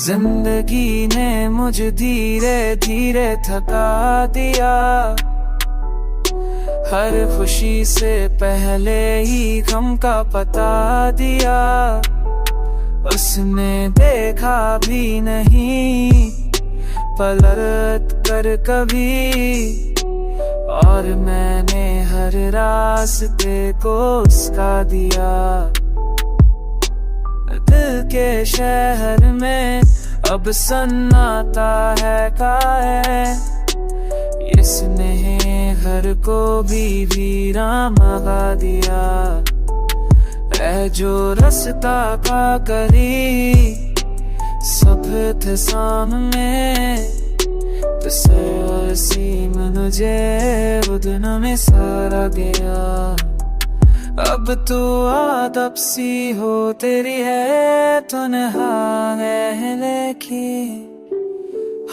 जिंदगी ने मुझे धीरे धीरे थका दिया। हर खुशी से पहले ही गम का पता दिया। उसने देखा भी नहीं पलट कर कभी, और मैंने हर रास्ते को उसका दिया। दिल के शहर में अब सन्नाटा है काहे, इसने घर को भी वीरा मगा दिया। ऐ जो रास्ता का करी सब थे सामने, तो सीम मुझे बुदन में सारा गया। अब तू आदब सी हो तेरी है तन्हा है लेकिन,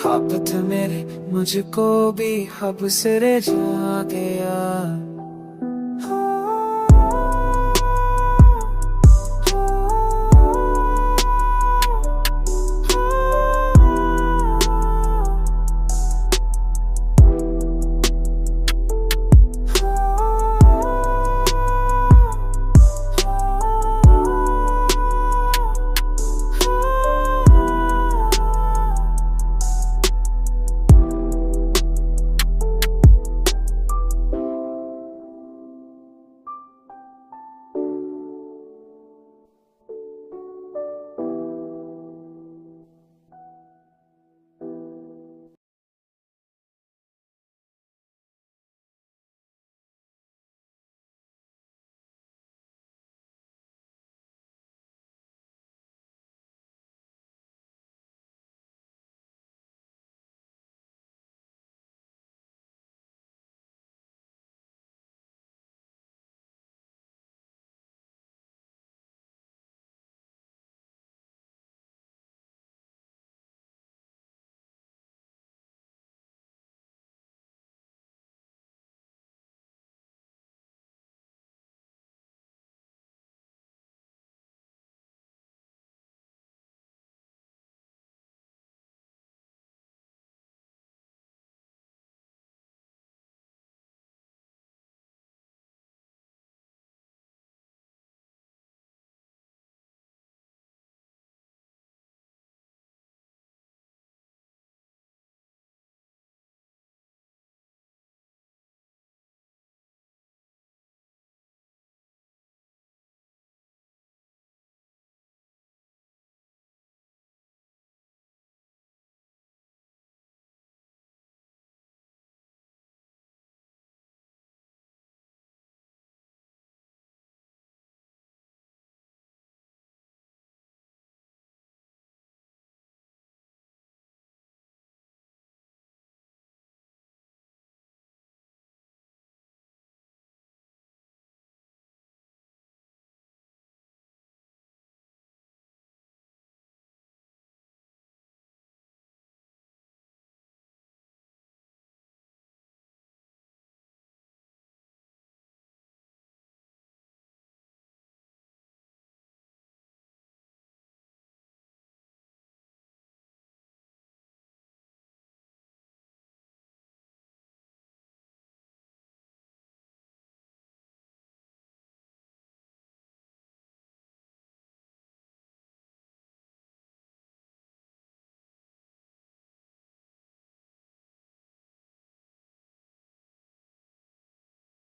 हब मेरे मुझको भी हब से जा गया।